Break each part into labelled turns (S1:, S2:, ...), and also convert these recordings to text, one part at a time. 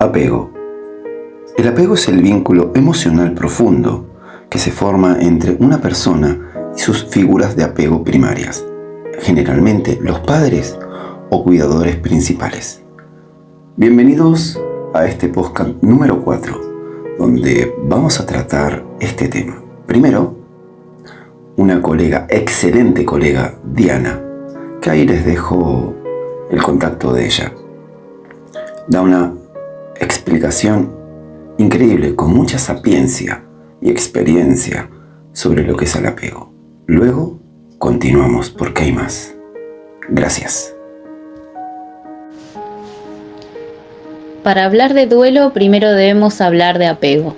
S1: Apego. El apego es el vínculo emocional profundo que se forma entre una persona y sus figuras de apego primarias, generalmente los padres o cuidadores principales. Bienvenidos a este podcast número 4, donde vamos a tratar este tema. Primero, una excelente colega, Diana, que ahí les dejo el contacto de ella. Da una explicación increíble, con mucha sapiencia y experiencia sobre lo que es el apego. Luego continuamos porque hay más. Gracias.
S2: Para hablar de duelo, primero debemos hablar de apego.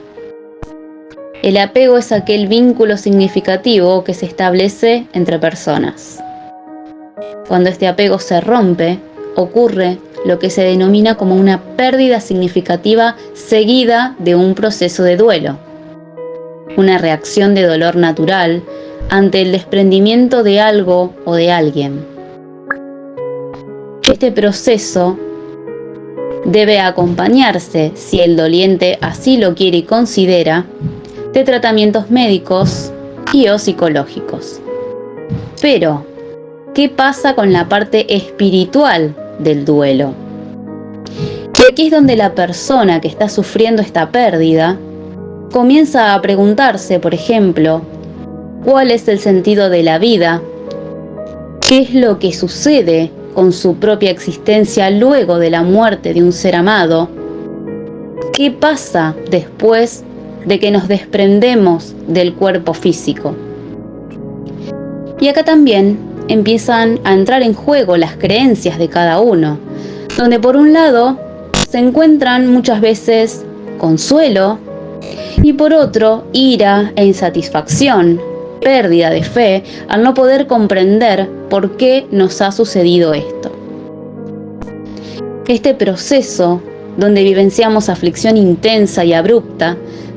S2: El apego es aquel vínculo significativo que se establece entre personas. Cuando este apego se rompe, ocurre lo que se denomina como una pérdida significativa seguida de un proceso de duelo. Una reacción de dolor natural ante el desprendimiento de algo o de alguien. Este proceso debe acompañarse, si el doliente así lo quiere y considera, de tratamientos médicos y o psicológicos. Pero, ¿qué pasa con la parte espiritual del duelo? Y aquí es donde la persona que está sufriendo esta pérdida comienza a preguntarse, por ejemplo, ¿cuál es el sentido de la vida? ¿Qué es lo que sucede con su propia existencia luego de la muerte de un ser amado? ¿Qué pasa después de que nos desprendemos del cuerpo físico? Y acá también empiezan a entrar en juego las creencias de cada uno, donde por un lado se encuentran muchas veces consuelo y por otro ira e insatisfacción, pérdida de fe al no poder comprender por qué nos ha sucedido esto. Este proceso, donde vivenciamos aflicción intensa y abrupta,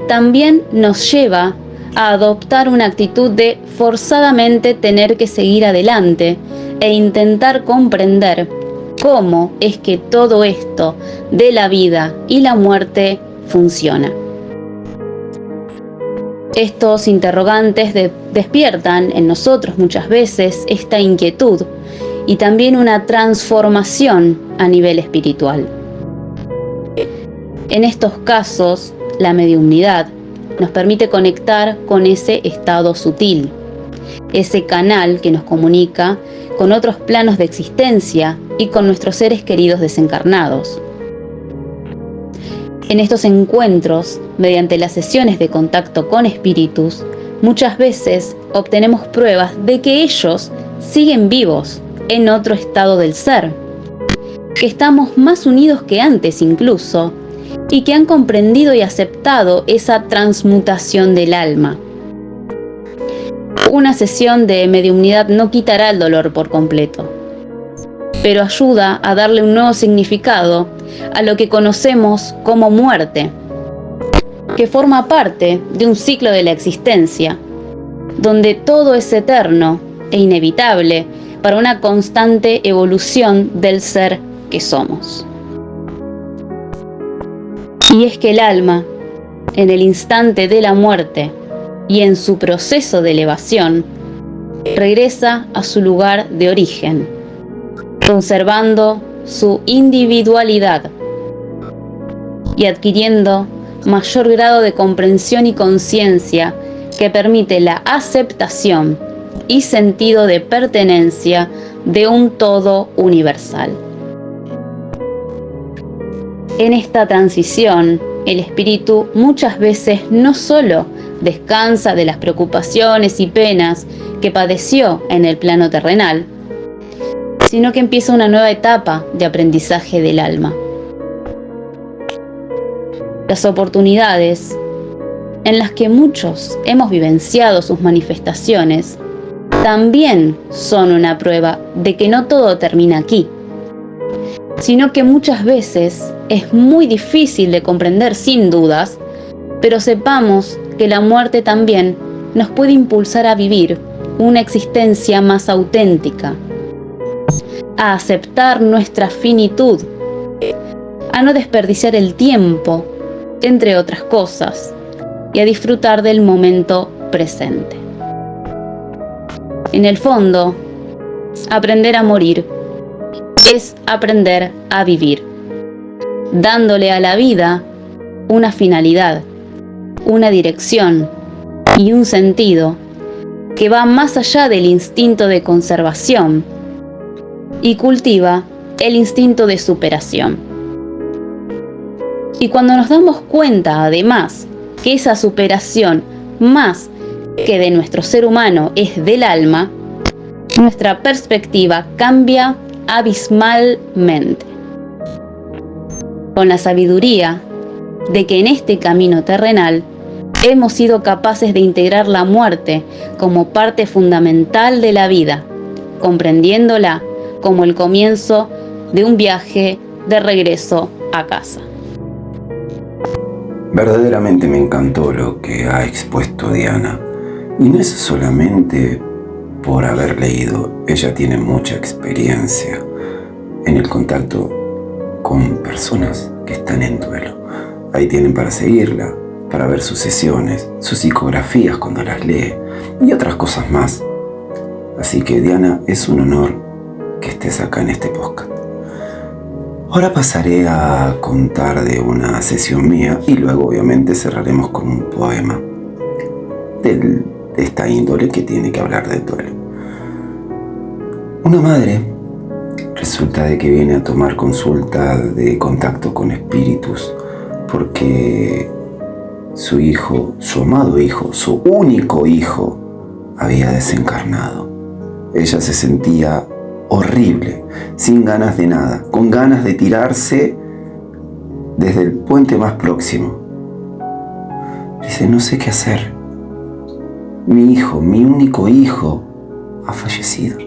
S2: también nos lleva a adoptar una actitud de forzadamente tener que seguir adelante e intentar comprender cómo es que todo esto de la vida y la muerte funciona. Estos interrogantes despiertan en nosotros muchas veces esta inquietud y también una transformación a nivel espiritual. En estos casos, la mediumnidad nos permite conectar con ese estado sutil, ese canal que nos comunica con otros planos de existencia y con nuestros seres queridos desencarnados. En estos encuentros, mediante las sesiones de contacto con espíritus, muchas veces obtenemos pruebas de que ellos siguen vivos en otro estado del ser, que estamos más unidos que antes incluso, y que han comprendido y aceptado esa transmutación del alma. Una sesión de mediumnidad no quitará el dolor por completo, pero ayuda a darle un nuevo significado a lo que conocemos como muerte, que forma parte de un ciclo de la existencia, donde todo es eterno e inevitable para una constante evolución del ser que somos. Y es que el alma, en el instante de la muerte y en su proceso de elevación, regresa a su lugar de origen, conservando su individualidad y adquiriendo mayor grado de comprensión y conciencia que permite la aceptación y sentido de pertenencia de un todo universal. En esta transición, el espíritu muchas veces no solo descansa de las preocupaciones y penas que padeció en el plano terrenal, sino que empieza una nueva etapa de aprendizaje del alma. Las oportunidades en las que muchos hemos vivenciado sus manifestaciones también son una prueba de que no todo termina aquí, sino que muchas veces es muy difícil de comprender sin dudas, pero sepamos que la muerte también nos puede impulsar a vivir una existencia más auténtica, a aceptar nuestra finitud, a no desperdiciar el tiempo, entre otras cosas, y a disfrutar del momento presente. En el fondo, aprender a morir es aprender a vivir, dándole a la vida una finalidad, una dirección y un sentido que va más allá del instinto de conservación y cultiva el instinto de superación. Y cuando nos damos cuenta, además, que esa superación, más que de nuestro ser humano, es del alma, nuestra perspectiva cambia abismalmente. Con la sabiduría de que en este camino terrenal hemos sido capaces de integrar la muerte como parte fundamental de la vida, comprendiéndola como el comienzo de un viaje de regreso a casa.
S1: Verdaderamente me encantó lo que ha expuesto Diana, y no es solamente por haber leído. Ella tiene mucha experiencia en el contacto con personas que están en duelo. Ahí tienen para seguirla, para ver sus sesiones, sus psicografías cuando las lee y otras cosas más. Así que Diana, es un honor que estés acá en este podcast. Ahora pasaré a contar de una sesión mía y luego obviamente cerraremos con un poema de esta índole que tiene que hablar del duelo. Una madre resulta de que viene a tomar consulta de contacto con espíritus porque su hijo, su amado hijo, su único hijo, había desencarnado. Ella se sentía horrible, sin ganas de nada, con ganas de tirarse desde el puente más próximo. Dice, no sé qué hacer. Mi hijo, mi único hijo, ha fallecido.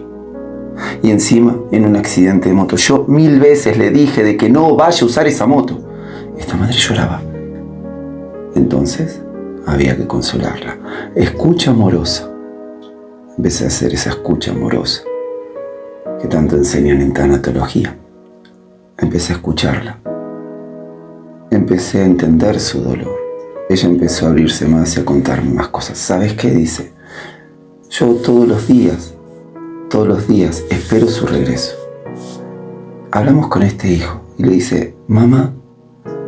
S1: Y encima en un accidente de moto. Yo 1000 veces le dije de que no vaya a usar esa moto. Esta madre lloraba. Entonces había que consolarla. Escucha amorosa. Empecé a hacer esa escucha amorosa que tanto enseñan en tanatología. Empecé a escucharla. Empecé a entender su dolor. Ella empezó a abrirse más y a contarme más cosas. ¿Sabes qué dice? Yo todos los días espero su regreso. Hablamos con este hijo y le dice, mamá,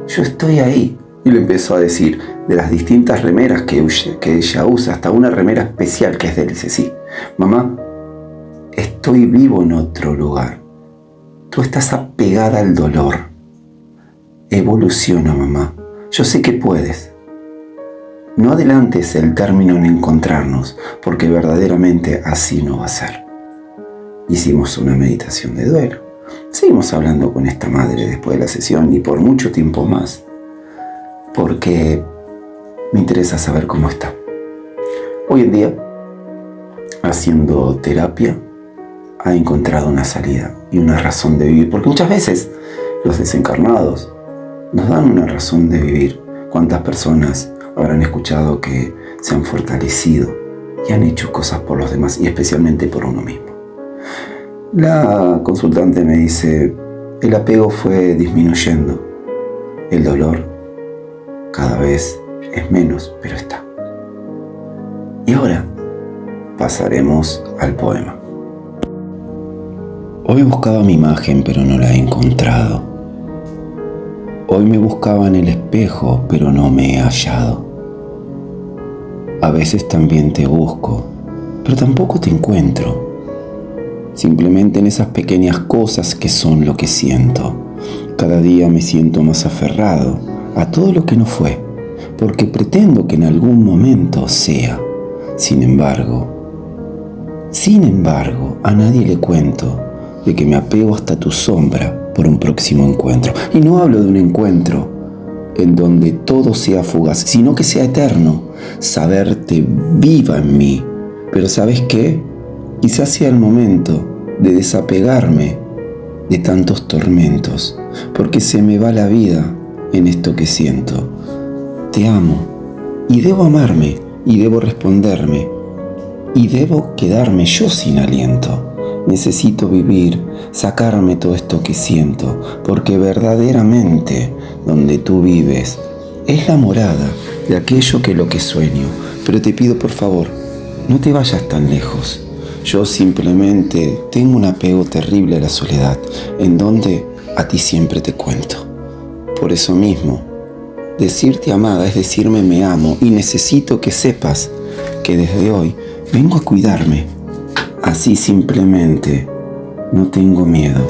S1: yo estoy ahí. Y le empezó a decir de las distintas remeras que ella usa, hasta una remera especial que es de él. Dice, sí, mamá, estoy vivo en otro lugar. Tú estás apegada al dolor. Evoluciona, mamá. Yo sé que puedes. No adelantes el término en encontrarnos, porque verdaderamente así no va a ser. Hicimos una meditación de duelo. Seguimos hablando con esta madre después de la sesión y por mucho tiempo más, porque me interesa saber cómo está. Hoy en día, haciendo terapia, ha encontrado una salida y una razón de vivir, porque muchas veces los desencarnados nos dan una razón de vivir. ¿Cuántas personas habrán escuchado que se han fortalecido y han hecho cosas por los demás y especialmente por uno mismo? La consultante me dice, el apego fue disminuyendo, el dolor cada vez es menos, pero está. Y ahora pasaremos al poema. Hoy buscaba mi imagen, pero no la he encontrado. Hoy me buscaba en el espejo, pero no me he hallado. A veces también te busco, pero tampoco te encuentro. Simplemente en esas pequeñas cosas que son lo que siento. Cada día me siento más aferrado a todo lo que no fue, porque pretendo que en algún momento sea. Sin embargo, a nadie le cuento de que me apego hasta tu sombra por un próximo encuentro. Y no hablo de un encuentro en donde todo sea fugaz, sino que sea eterno, saberte viva en mí. Pero ¿sabes qué? Quizás sea el momento de desapegarme de tantos tormentos, porque se me va la vida en esto que siento. Te amo, y debo amarme, y debo responderme, y debo quedarme yo sin aliento. necesito vivir, sacarme todo esto que siento, porque verdaderamente donde tú vives es la morada de aquello que lo que sueño. Pero te pido por favor, no te vayas tan lejos. Yo simplemente tengo un apego terrible a la soledad, en donde a ti siempre te cuento. Por eso mismo, decirte amada es decirme me amo, y necesito que sepas que desde hoy vengo a cuidarme. Así simplemente no tengo miedo.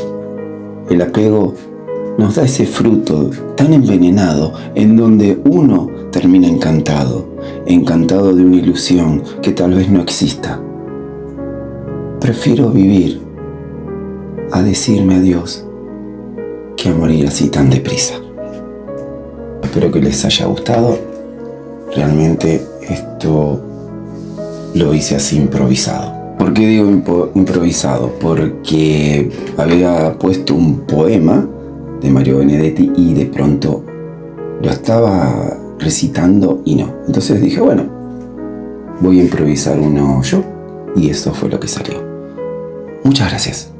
S1: El apego nos da ese fruto tan envenenado en donde uno termina encantado de una ilusión que tal vez no exista. Prefiero vivir a decirme adiós que a morir así tan deprisa. Espero que les haya gustado. Realmente esto lo hice así improvisado. ¿Por qué digo improvisado? Porque había puesto un poema de Mario Benedetti y de pronto lo estaba recitando y no. Entonces dije, bueno, voy a improvisar uno yo, y esto fue lo que salió. Muchas gracias.